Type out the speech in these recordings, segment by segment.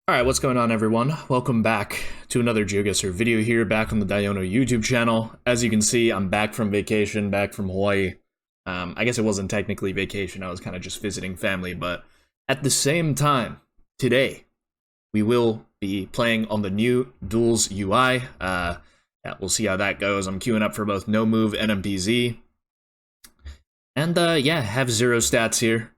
Alright, what's going on everyone? Welcome back to another GeoGuessr video here, back on the Diono YouTube channel. As you can see, I'm back from vacation, back from Hawaii. I guess it wasn't technically vacation, I was kind of just visiting family, but at the same time, today, we will be playing on the new Duels UI. Yeah, we'll see how that goes. I'm queuing up for both No Move and MPZ. And yeah, have 0 stats here.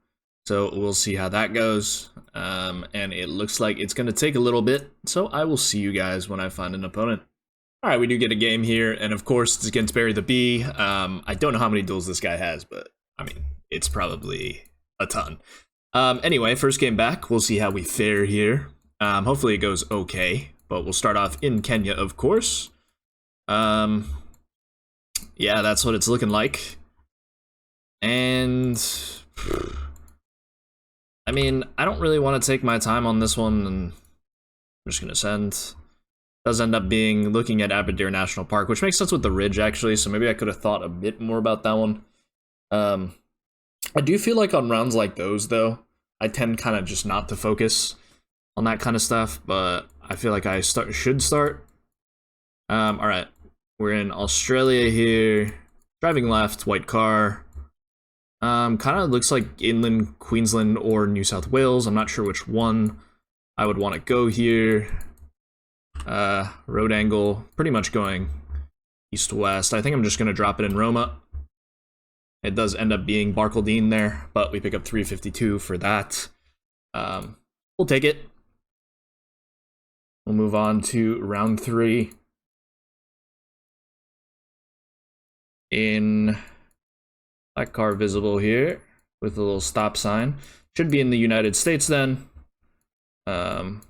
So we'll see how that goes, and it looks like it's going to take a little bit, so I will see you guys when I find an opponent. Alright, we do get a game here, and of course it's against BarryTheBee. I don't know how many duels this guy has, but, I mean, it's probably a ton. Anyway, first game back, we'll see how we fare here. Hopefully it goes okay, but we'll start off in Kenya, of course. Yeah, that's what it's looking like. And I mean, I don't really want to take my time on this one, and I'm just going to send. It does end up being looking at Aberdare National Park, which makes sense with the ridge, actually, so maybe I could have thought a bit more about that one. I do feel like on rounds like those, though, I tend kind of just not to focus on that kind of stuff, but I feel like I should start. Alright, we're in Australia here. Driving left, white car. Kind of looks like inland Queensland or New South Wales. I'm not sure which one I would want to go here. Road angle, pretty much going east-west. I think I'm just going to drop it in Roma. It does end up being Barcaldine there, but we pick up 352 for that. We'll take it. We'll move on to round 3. In black car visible here with a little stop sign. Should be in the United States then. An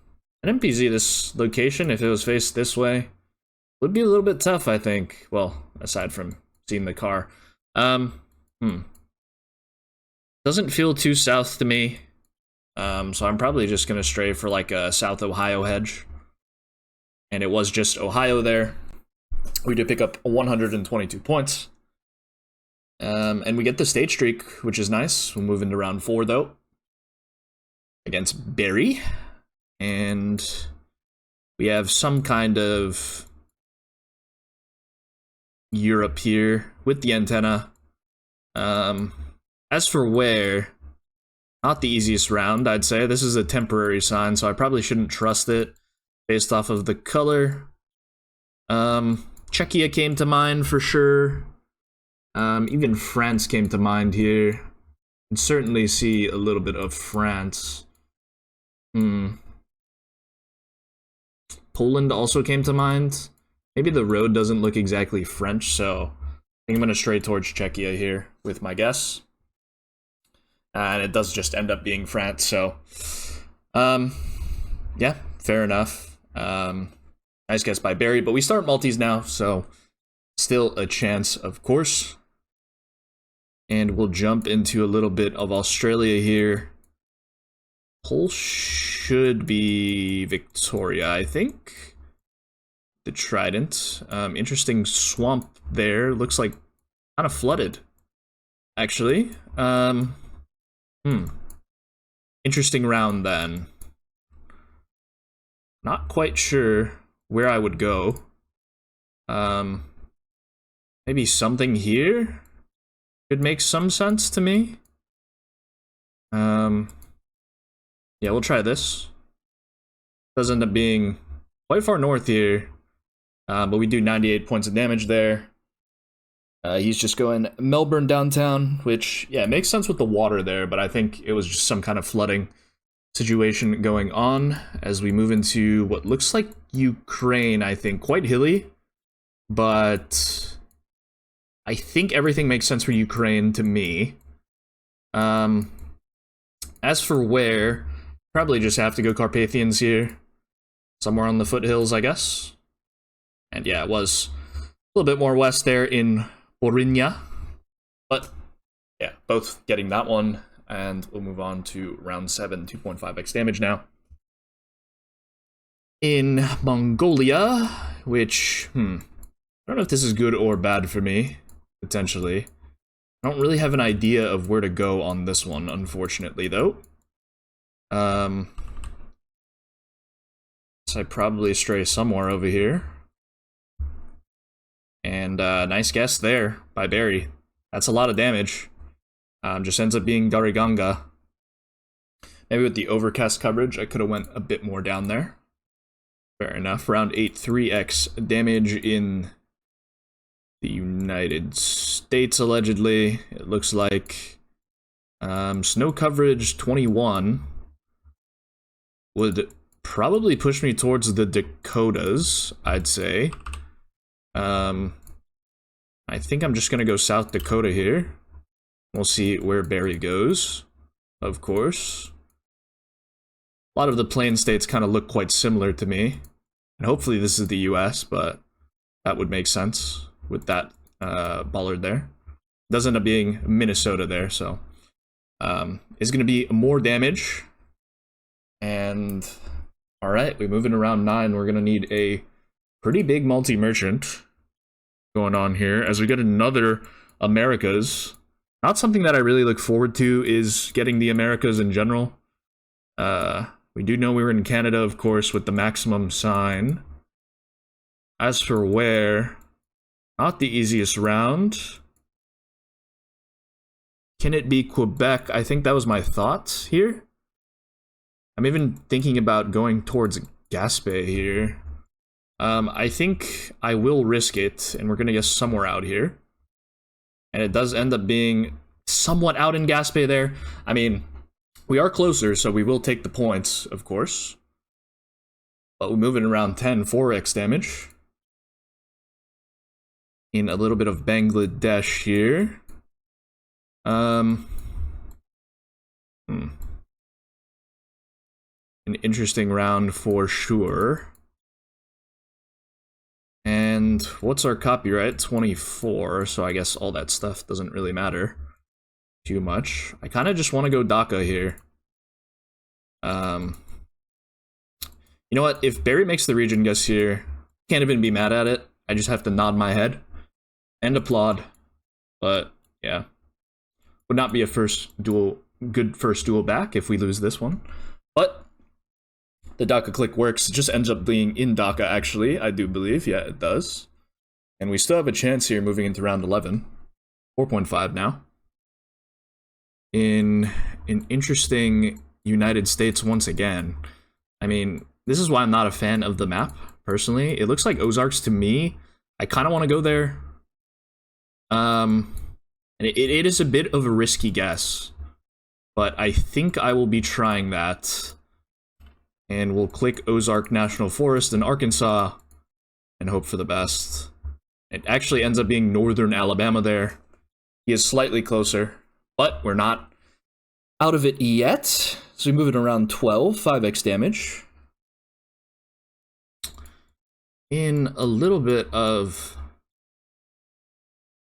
MPZ, this location, if it was faced this way, would be a little bit tough, I think. Well, aside from seeing the car. Doesn't feel too south to me. So I'm probably just gonna stray for like a South Ohio hedge. And it was just Ohio there. We did pick up 122 points. And we get the state streak, which is nice. We'll move into round 4, though, against Barry. And we have some kind of Europe here with the antenna. As for where, not the easiest round, I'd say. This is a temporary sign, so I probably shouldn't trust it based off of the color. Czechia came to mind for sure. Even France came to mind here. You can certainly see a little bit of France. Poland also came to mind. Maybe the road doesn't look exactly French, so I think I'm going to stray towards Czechia here with my guess. And it does just end up being France, so yeah, fair enough. Nice guess by Barry, but we start multis now, so still a chance, of course. And we'll jump into a little bit of Australia here. Pole should be Victoria, I think. The Trident. Interesting swamp there. Looks like kind of flooded, actually. Interesting round then. Not quite sure where I would go. Maybe something here could make some sense to me. Yeah, we'll try this. Does end up being quite far north here, but we do 98 points of damage there. He's just going Melbourne downtown, which, yeah, makes sense with the water there, but I think it was just some kind of flooding situation going on as we move into what looks like Ukraine, I think. Quite hilly, but I think everything makes sense for Ukraine to me. As for where, probably just have to go Carpathians here. Somewhere on the foothills, I guess. And yeah, it was a little bit more west there in Orinya. But yeah, both getting that one. And we'll move on to round 7, 2.5x damage now. In Mongolia, which, I don't know if this is good or bad for me. Potentially. I don't really have an idea of where to go on this one, unfortunately, though. So I probably stray somewhere over here. And nice guess there by Barry. That's a lot of damage. Just ends up being Dariganga. Maybe with the overcast coverage, I could have went a bit more down there. Fair enough. Round 8, 3x damage in the United States, allegedly. It looks like snow coverage 21 would probably push me towards the Dakotas, I'd say. I think I'm just gonna go South Dakota here. We'll see where Barry goes, of course. A lot of the plain states kind of look quite similar to me. And hopefully this is the US, but that would make sense with that bollard there. Does end up being Minnesota there, so it's going to be more damage. And alright, we move in around 9. We're going to need a pretty big multi-merchant going on here as we get another Americas. Not something that I really look forward to is getting the Americas in general. We do know we were in Canada, of course, with the maximum sign. As for where, not the easiest round. Can it be Quebec? I think that was my thoughts here. I'm even thinking about going towards Gaspé here. I think I will risk it, and we're going to get somewhere out here. And it does end up being somewhat out in Gaspé there. I mean, we are closer, so we will take the points, of course. But we're moving around 10, 4x damage. In a little bit of Bangladesh here. An interesting round for sure. And what's our copyright? 24, so I guess all that stuff doesn't really matter too much. I kind of just want to go Dhaka here. You know what? If Barry makes the region guess here, can't even be mad at it. I just have to nod my head and applaud. But yeah, would not be a good first duel back if we lose this one. But the Dhaka click works. It just ends up being in Dhaka, actually, I do believe. Yeah, it does. And we still have a chance here moving into round 11. 4.5 now. In an interesting United States once again. I mean, this is why I'm not a fan of the map, personally. It looks like Ozarks to me. I kind of want to go there. And it is a bit of a risky guess. But I think I will be trying that. And we'll click Ozark National Forest in Arkansas and hope for the best. It actually ends up being northern Alabama there. He is slightly closer, but we're not out of it yet. So we move it around 12, 5x damage. In a little bit of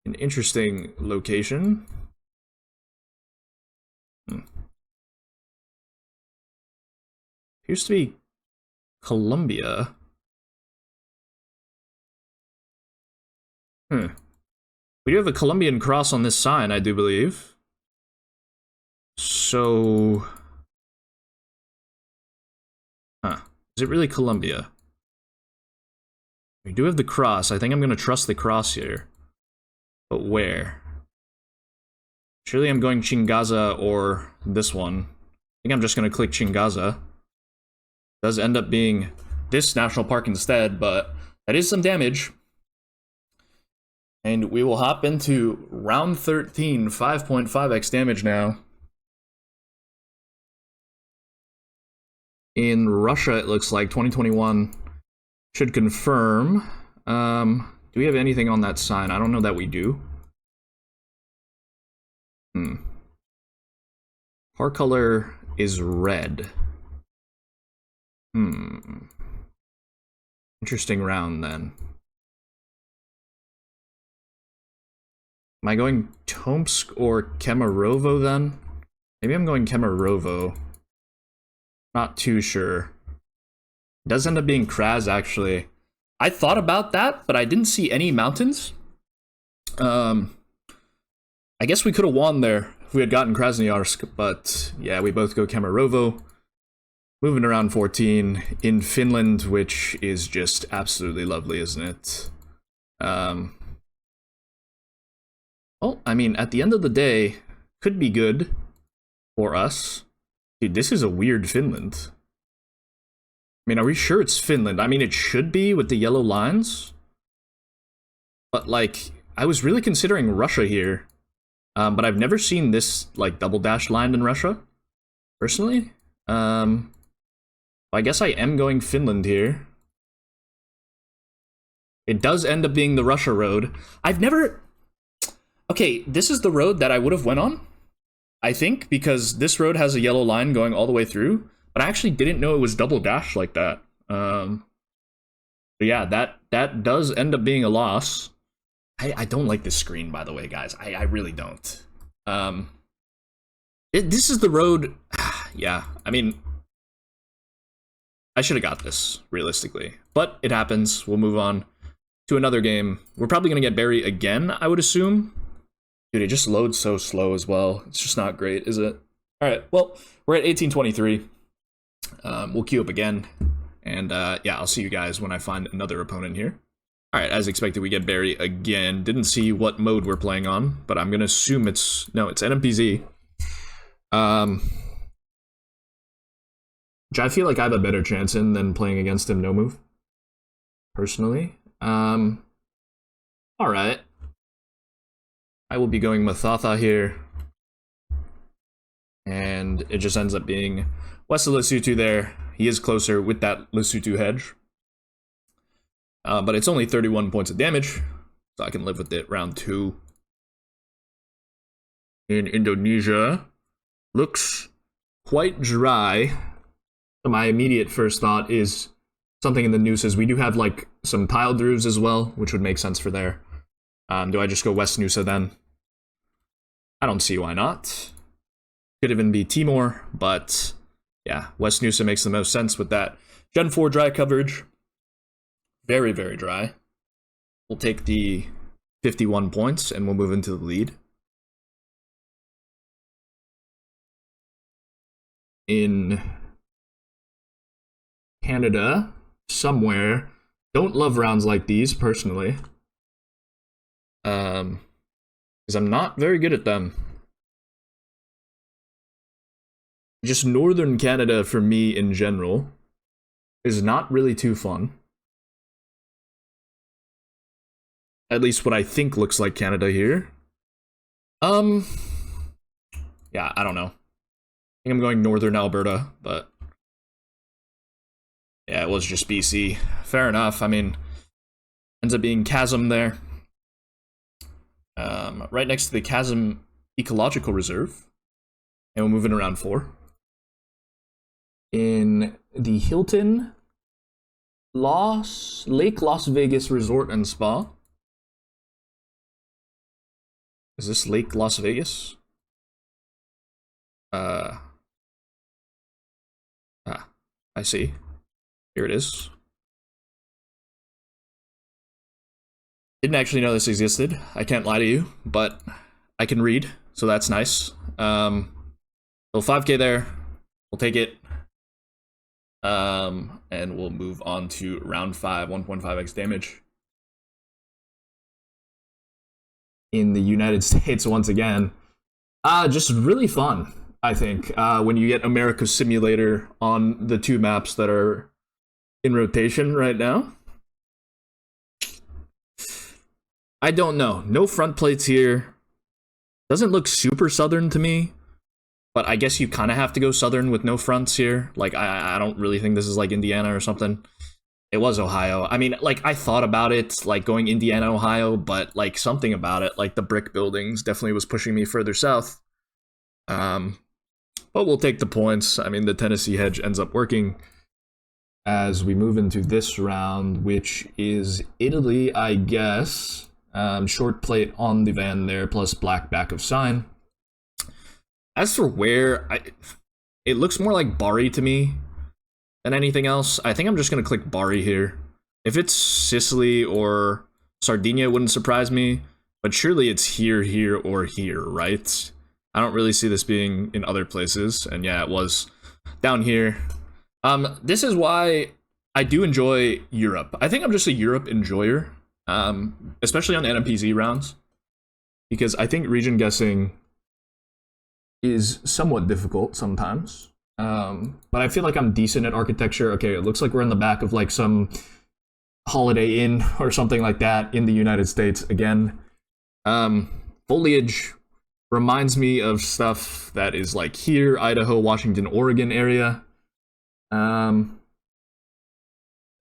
an interesting location. Appears to be Colombia. We do have a Colombian cross on this sign, I do believe. So... Is it really Colombia? We do have the cross. I think I'm going to trust the cross here. But where? Surely I'm going Chingaza or this one. I think I'm just going to click Chingaza. Does end up being this national park instead, but that is some damage. And we will hop into round 13, 5.5x damage now. In Russia, it looks like 2021 should confirm. Do we have anything on that sign? I don't know that we do. Our color is red. Interesting round then. Am I going Tomsk or Kemerovo then? Maybe I'm going Kemerovo. Not too sure. It does end up being Kraz, actually. I thought about that, but I didn't see any mountains. I guess we could have won there if we had gotten Krasnoyarsk, but yeah, we both go Kemerovo. Moving around 14 in Finland, which is just absolutely lovely, isn't it? Well, I mean, at the end of the day, could be good for us. Dude, this is a weird Finland. I mean, are we sure it's Finland? I mean, it should be with the yellow lines. But, like, I was really considering Russia here. But I've never seen this, like, double dash line in Russia, personally. I guess I am going Finland here. It does end up being the Russia road. I've never... Okay, this is the road that I would have went on, I think, because this road has a yellow line going all the way through, but I actually didn't know it was double dash like that. But yeah, that does end up being a loss. I don't like this screen, by the way, guys. I really don't. This is the road... Yeah, I mean... I should have got this, realistically. But it happens. We'll move on to another game. We're probably going to get Barry again, I would assume. Dude, it just loads so slow as well. It's just not great, is it? Alright, well, we're at 1823. We'll queue up again. And yeah, I'll see you guys when I find another opponent here. Alright, as expected, we get Barry again. Didn't see what mode we're playing on, but I'm going to assume it's... No, it's NMPZ. Which I feel like I have a better chance in than playing against him no move. Personally. Alright. I will be going Mathatha here. And it just ends up being west of Lesotho there. He is closer with that Lesotho hedge. But it's only 31 points of damage, so I can live with it. Round 2. In Indonesia. Looks quite dry. So my immediate first thought is something in the nooses. We do have like some tiled roofs as well, which would make sense for there. Do I just go West Nusa then? I don't see why not. Could even be Timor, but yeah, West Nusa makes the most sense with that. Gen 4 dry coverage. Very, very dry. We'll take the 51 points and we'll move into the lead. In Canada, somewhere. Don't love rounds like these, personally. Because I'm not very good at them. Just northern Canada, for me, in general, is not really too fun. At least what I think looks like Canada here. Yeah, I don't know. I think I'm going northern Alberta, but... Yeah, it was just BC. Fair enough. I mean, ends up being Chasm there. Right next to the Chasm Ecological Reserve. And we're moving around 4. In the Hilton Lake Las Vegas Resort and Spa. Is this Lake Las Vegas? I see. Here it is. Didn't actually know this existed. I can't lie to you, but I can read, so that's nice. So 5k there. We'll take it. And we'll move on to round 5, 1.5x damage. In the United States once again. Just really fun, I think, when you get America Simulator on the 2 maps that are in rotation right now. I don't know. No front plates here. Doesn't look super southern to me. But I guess you kind of have to go southern with no fronts here. Like, I don't really think this is like Indiana or something. It was Ohio. I mean, like, I thought about it, like, going Indiana, Ohio, but, like, something about it, like, the brick buildings definitely was pushing me further south. But we'll take the points. I mean, the Tennessee hedge ends up working. As we move into this round, which is Italy, I guess. Short plate on the van there, plus black back of sign. As for where, it looks more like Bari to me than anything else. I think I'm just going to click Bari here. If it's Sicily or Sardinia, it wouldn't surprise me. But surely it's here, here, or here, right? I don't really see this being in other places. And yeah, it was down here. This is why I do enjoy Europe. I think I'm just a Europe enjoyer, especially on NMPZ rounds, because I think region guessing is somewhat difficult sometimes. But I feel like I'm decent at architecture. Okay, it looks like we're in the back of like some Holiday Inn or something like that in the United States again. Foliage reminds me of stuff that is like here, Idaho, Washington, Oregon area. Yeah,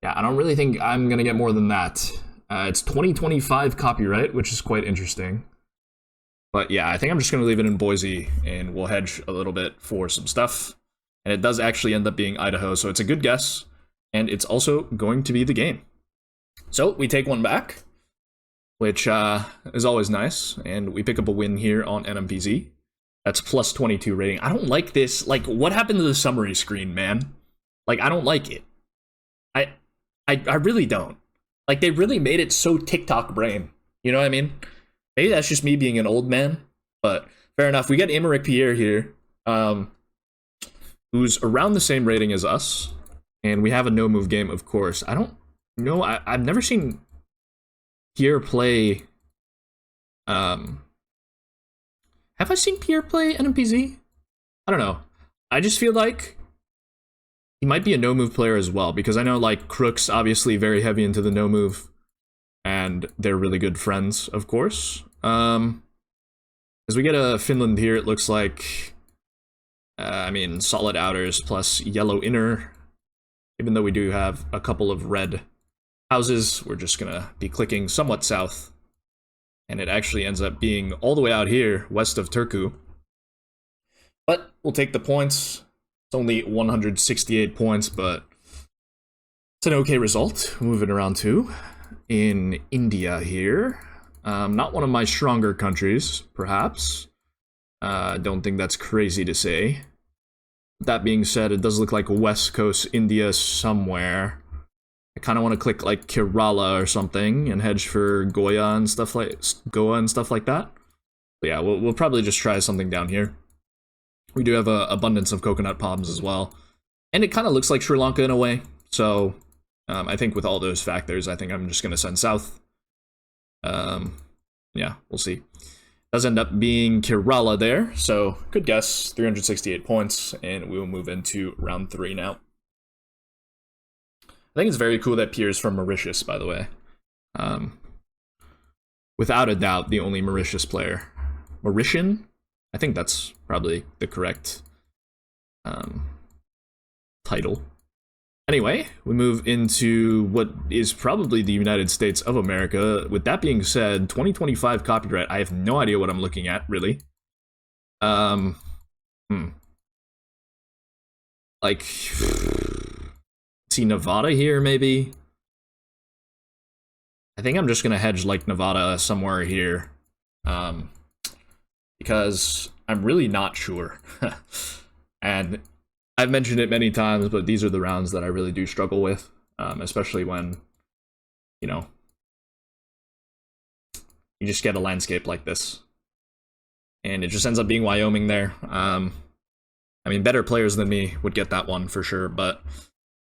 I don't really think I'm gonna get more than that. It's 2025 copyright, which is quite interesting. But yeah, I think I'm just gonna leave it in Boise, and we'll hedge a little bit for some stuff. And it does actually end up being Idaho, so it's a good guess, and it's also going to be the game. So we take one back, which is always nice, and we pick up a win here on NMPZ. That's plus 22 rating. I don't like this. Like, what happened to the summary screen, man? Like, I don't like it. I really don't. Like, they really made it so TikTok brain. You know what I mean? Maybe that's just me being an old man, but fair enough. We get Aymeric Pierre here, who's around the same rating as us, and we have a no-move game, of course. I don't know. I've never seen Pierre play. Have I seen Pierre play NMPZ? I don't know. I just feel like he might be a no-move player as well, because I know, like, Crook's obviously very heavy into the no-move, and they're really good friends, of course. As we get a Finland here, it looks like, I mean, solid outers plus yellow inner. Even though we do have a couple of red houses, we're just gonna be clicking somewhat south. And it actually ends up being all the way out here, west of Turku. But we'll take the points. It's only 168 points, but it's an okay result. Moving around to in India here. Not one of my stronger countries, perhaps. Don't think that's crazy to say. That being said, it does look like West Coast India somewhere. I kind of want to click like Kerala or something and hedge for Goa and stuff like that. But yeah, we'll probably just try something down here. We do have an abundance of coconut palms as well, and it kind of looks like Sri Lanka in a way. So I think with all those factors, I think I'm just gonna send south. Yeah, we'll see. Does end up being Kerala there, so good guess. 368 points, and we will move into round 3 now. I think it's very cool that Pierre's from Mauritius, by the way. Without a doubt, the only Mauritius player. Mauritian? I think that's probably the correct title. Anyway, we move into what is probably the United States of America. With that being said, 2025 copyright, I have no idea what I'm looking at, really. Like, see Nevada here, maybe? I think I'm just gonna hedge, like, Nevada somewhere here. Because I'm really not sure. And I've mentioned it many times, but these are the rounds that I really do struggle with, especially when, you know, you just get a landscape like this. And it just ends up being Wyoming there. I mean, better players than me would get that one for sure, but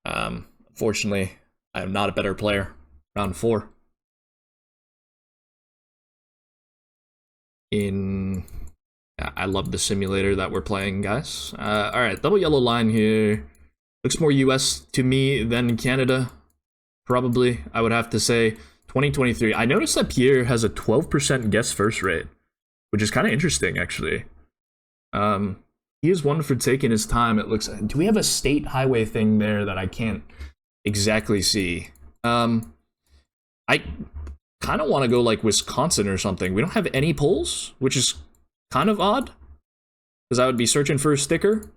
unfortunately, I am not a better player. Round 4. I love the simulator that we're playing, guys. Alright, double yellow line here. Looks more US to me than Canada. Probably, I would have to say. 2023. I noticed that Pierre has a 12% guess first rate, which is kind of interesting, actually. He is one for taking his time, it looks. Do we have a state highway thing there that I can't exactly see? I kind of want to go like Wisconsin or something. We don't have any polls, which is kind of odd, because I would be searching for a sticker.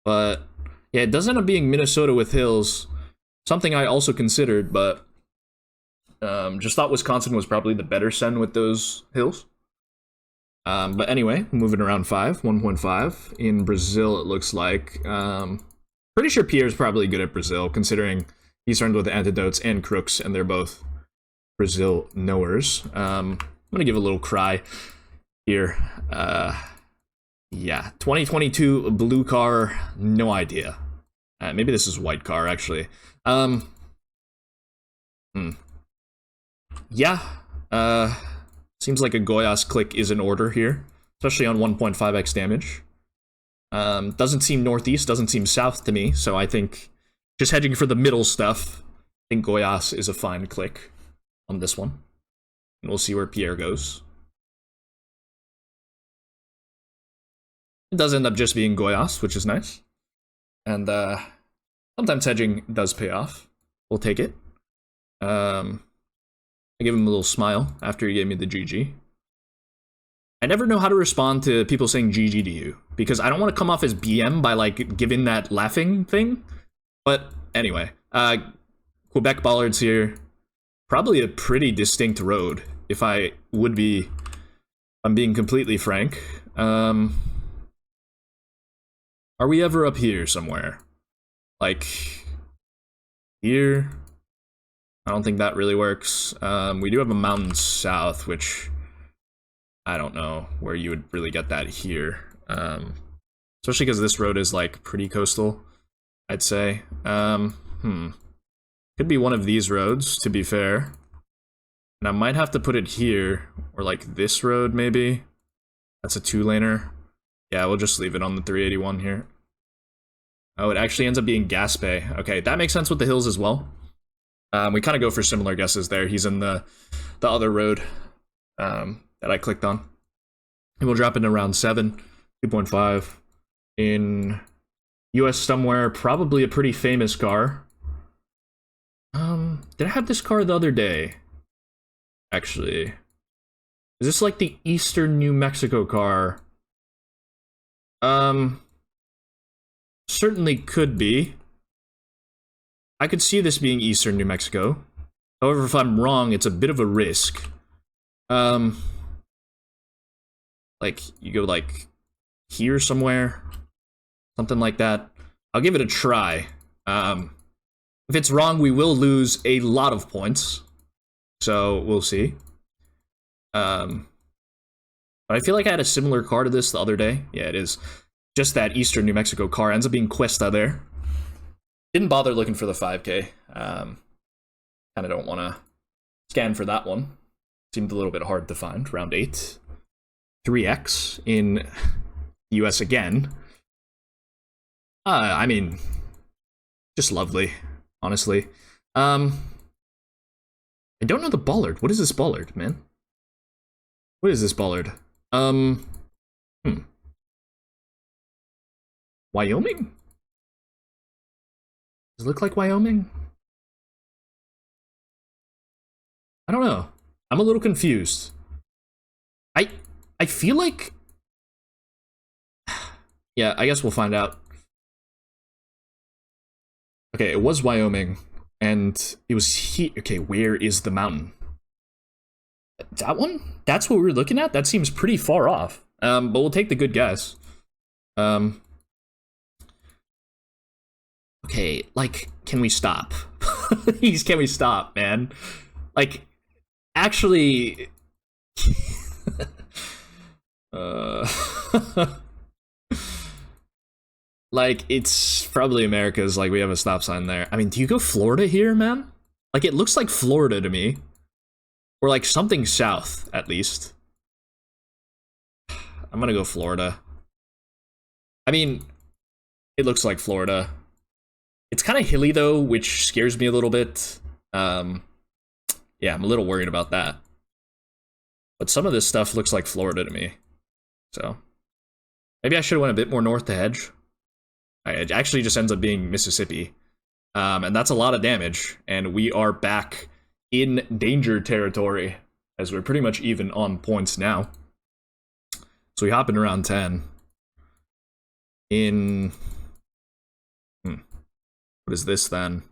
But yeah, it does end up being Minnesota with hills, something I also considered, but just thought Wisconsin was probably the better send with those hills. But anyway, moving around 1.5 in Brazil, it looks like. Pretty sure Pierre's probably good at Brazil, considering he's started with antidotes and crooks, and they're both Brazil knowers. I'm gonna give a little cry here. Yeah, 2022 blue car, no idea. Maybe this is white car, actually. Hmm. Yeah. Seems like a Goyas click is in order here, especially on 1.5x damage. Doesn't seem northeast, doesn't seem south to me, so I think just hedging for the middle stuff, I think Goyas is a fine click on this one. And we'll see where Pierre goes. It does end up just being Goyas, which is nice. And sometimes hedging does pay off. We'll take it. I gave him a little smile after he gave me the GG. I never know how to respond to people saying GG to you, because I don't want to come off as BM by, like, giving that laughing thing. But anyway, Quebec Bollards here. Probably a pretty distinct road, if I'm being completely frank. Are we ever up here somewhere? Like, here? I don't think that really works. We do have a mountain south, which I don't know where you would really get that here. Especially because this road is, like, pretty coastal, I'd say. Could be one of these roads, to be fair. And I might have to put it here, or, like, this road, maybe. That's a two-laner. Yeah, we'll just leave it on the 381 here. Oh, it actually ends up being Gaspé. Okay, that makes sense with the hills as well. We kind of go for similar guesses there. He's in the other road that I clicked on. And we'll drop into round 7, 2.5. In US somewhere, probably a pretty famous car. Did I have this car the other day? Actually. Is this like the Eastern New Mexico car? Certainly could be. I could see this being Eastern New Mexico. However, if I'm wrong, it's a bit of a risk. Like, you go, like, here somewhere. Something like that. I'll give it a try. If it's wrong, we will lose a lot of points. So, we'll see. But I feel like I had a similar car to this the other day. Yeah, it is. Just that Eastern New Mexico car ends up being Cuesta there. Didn't bother looking for the 5K. Kind of don't want to scan for that one. Seemed a little bit hard to find. Round 8. 3x in US again. I mean, just lovely, honestly. I don't know the bollard. What is this bollard, man? What is this bollard? Wyoming? Does it look like Wyoming? I don't know. I'm a little confused. I feel like... Yeah, I guess we'll find out. Okay, it was Wyoming, and it was here. Okay, where is the mountain? That one? That's what we were looking at? That seems pretty far off. But we'll take the good guess. Okay, like, can we stop? Please, can we stop, man? Like, actually... Like, it's probably America's, like, we have a stop sign there. I mean, do you go Florida here, man? Like, it looks like Florida to me. Or, like, something south, at least. I'm gonna go Florida. I mean, it looks like Florida. It's kind of hilly, though, which scares me a little bit. Yeah, I'm a little worried about that. But some of this stuff looks like Florida to me. So, maybe I should have went a bit more north to hedge. It actually just ends up being Mississippi. And that's a lot of damage. And we are back in danger territory, as we're pretty much even on points now. So we hop in around 10. In... What is this, then?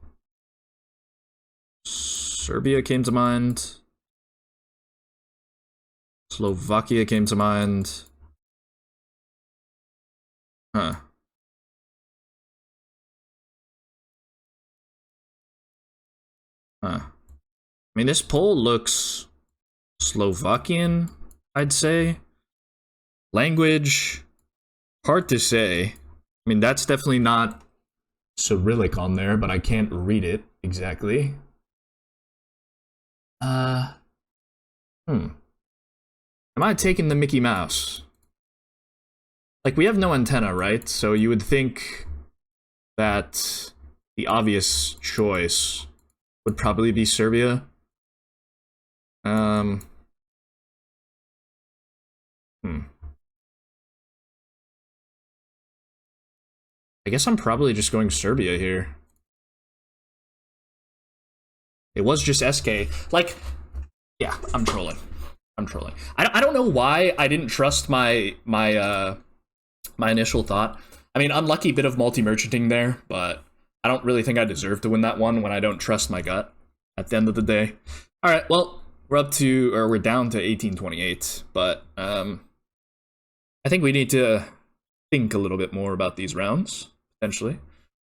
Serbia came to mind. Slovakia came to mind. Huh. I mean, this poll looks Slovakian, I'd say. Language, hard to say. I mean, that's definitely not Cyrillic on there, but I can't read it exactly. Am I taking the Mickey Mouse? Like, we have no antenna, right? So you would think that the obvious choice would probably be Serbia. I guess I'm probably just going Serbia here. It was just SK. Like, yeah, I'm trolling. I'm trolling. I don't know why I didn't trust my initial thought. I mean, unlucky bit of multi-merchanting there, but I don't really think I deserve to win that one when I don't trust my gut at the end of the day. All right, well, we're down to 1828, but I think we need to think a little bit more about these rounds, potentially.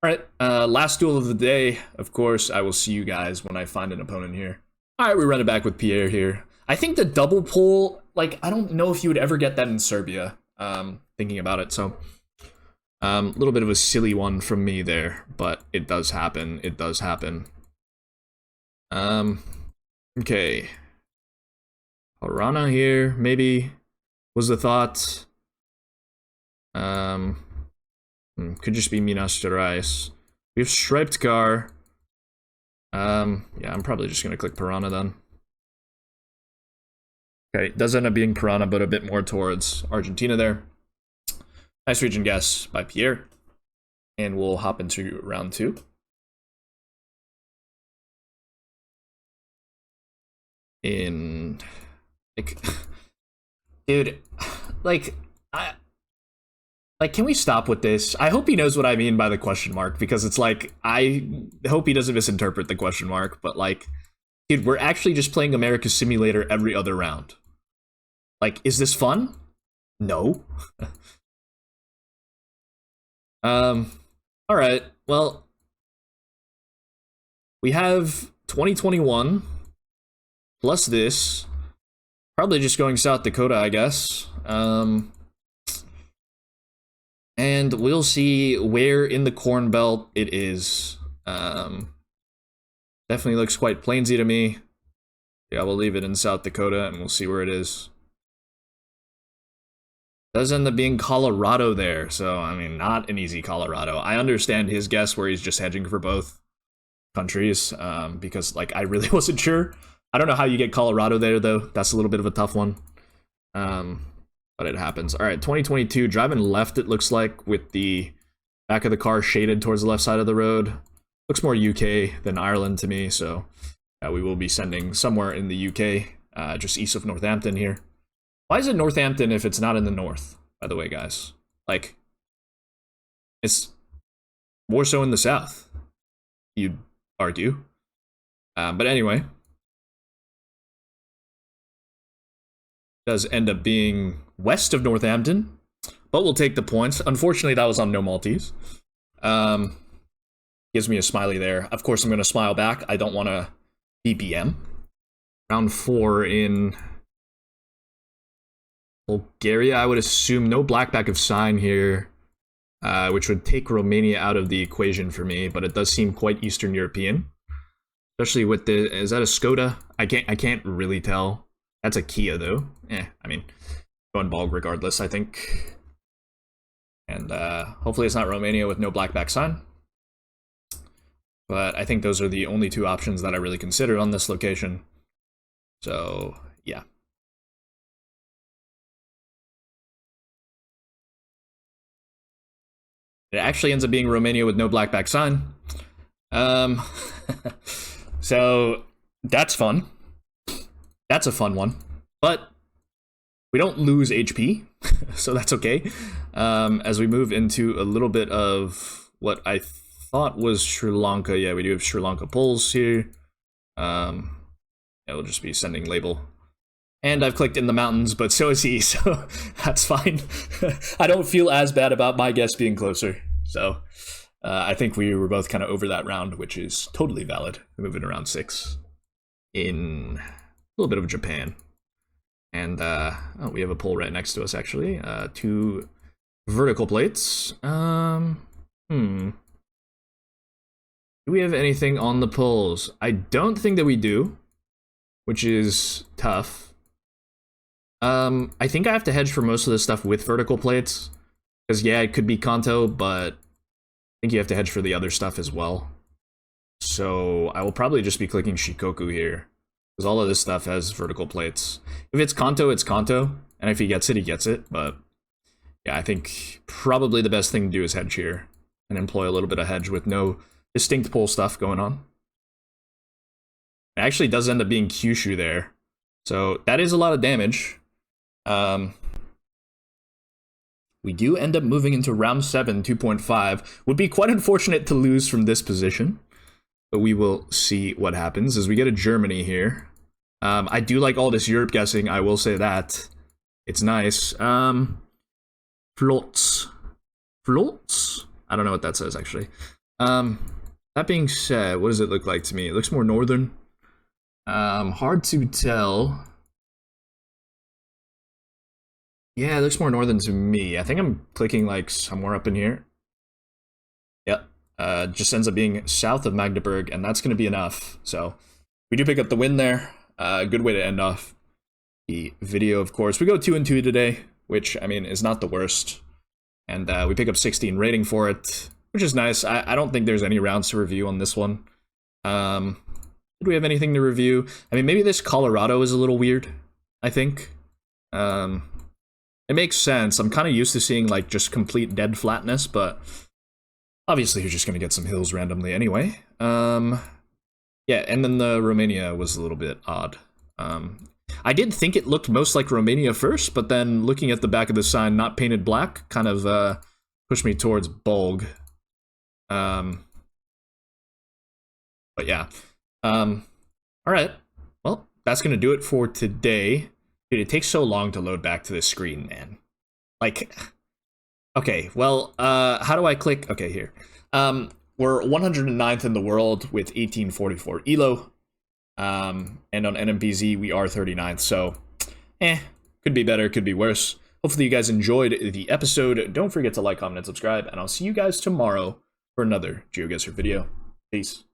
All right, last duel of the day. Of course, I will see you guys when I find an opponent here. All right, we run it back with Pierre here. I think the double pull, like, I don't know if you would ever get that in Serbia, thinking about it, so a little bit of a silly one from me there, but it does happen. It does happen. Okay. Arana here, maybe, was the thought. Could just be Minas Gerais. We have Striped Car. Yeah, I'm probably just gonna click Piranha then. Okay, it does end up being Piranha, but a bit more towards Argentina there. Nice region guess by Pierre. And we'll hop into round 2. Like, dude, like, can we stop with this? I hope he knows what I mean by the question mark, because it's like, I hope he doesn't misinterpret the question mark, but like, dude, we're actually just playing America's Simulator every other round. Like, is this fun? No. Alright, well, we have 2021 plus this. Probably just going South Dakota, I guess. And we'll see where in the Corn Belt it is. Definitely looks quite plainsy to me. Yeah, we'll leave it in South Dakota and we'll see where it is. Does end up being Colorado there, so, I mean, not an easy Colorado. I understand his guess where he's just hedging for both countries, because, like, I really wasn't sure. I don't know how you get Colorado there, though. That's a little bit of a tough one. But it happens. All right, 2022, driving left, it looks like, with the back of the car shaded towards the left side of the road. Looks more UK than Ireland to me, so we will be sending somewhere in the UK, just east of Northampton here. Why is it Northampton if it's not in the north, by the way, guys? Like, it's more so in the south, you'd argue. But anyway, does end up being west of Northampton, but we'll take the points. Unfortunately, that was on no Maltese. Gives me a smiley there. Of course, I'm going to smile back. I don't want to BBM. Round 4 in Bulgaria, I would assume no blackback of sign here, which would take Romania out of the equation for me, but it does seem quite Eastern European. Especially with the, is that a Skoda? I can't really tell. That's a Kia though. I mean, going bald regardless, I think. And hopefully it's not Romania with no blackback sign. But I think those are the only 2 options that I really considered on this location. So, yeah. It actually ends up being Romania with no blackback sign. So, that's fun. That's a fun one. But we don't lose HP, so that's okay. As we move into a little bit of what I thought was Sri Lanka. Yeah, we do have Sri Lanka pulls here. Yeah, we'll just be sending label. And I've clicked in the mountains, but so is he, so that's fine. I don't feel as bad about my guess being closer. So I think we were both kind of over that round, which is totally valid. We're moving around 6 in a little bit of Japan. And oh, we have a pole right next to us, actually. 2 vertical plates. Do we have anything on the pulls? I don't think that we do, which is tough. I think I have to hedge for most of this stuff with vertical plates. Because, yeah, it could be Kanto, but I think you have to hedge for the other stuff as well. So I will probably just be clicking Shikoku here. Because all of this stuff has vertical plates. If it's Kanto, it's Kanto. And if he gets it, he gets it. But yeah, I think probably the best thing to do is hedge here. And employ a little bit of hedge with no distinct pull stuff going on. It actually does end up being Kyushu there. So that is a lot of damage. We do end up moving into round 7, 2.5. Would be quite unfortunate to lose from this position. But we will see what happens as we get a Germany here. I do like all this Europe guessing, I will say that. It's nice. Floats. Floats? I don't know what that says, actually. That being said, what does it look like to me? It looks more northern. Hard to tell. Yeah, it looks more northern to me. I think I'm clicking like somewhere up in here. Yep. Just ends up being south of Magdeburg, and that's going to be enough. So we do pick up the win there. Good way to end off the video, of course. We go 2-2 today, which, I mean, is not the worst. And we pick up 16 rating for it, which is nice. I don't think there's any rounds to review on this one. Do we have anything to review? I mean, maybe this Colorado is a little weird, I think. It makes sense. I'm kind of used to seeing, like, just complete dead flatness, but obviously you're just going to get some hills randomly anyway. Yeah, and then the Romania was a little bit odd. I did think it looked most like Romania first, but then looking at the back of the sign, not painted black, kind of pushed me towards Bulg. But yeah. Alright. Well, that's going to do it for today. Dude, it takes so long to load back to this screen, man. Like, okay, well, how do I click? Okay, here. We're 109th in the world with 1844 ELO. And on NMPZ, we are 39th, so, could be better, could be worse. Hopefully you guys enjoyed the episode. Don't forget to like, comment, and subscribe, and I'll see you guys tomorrow for another GeoGuessr video. Peace.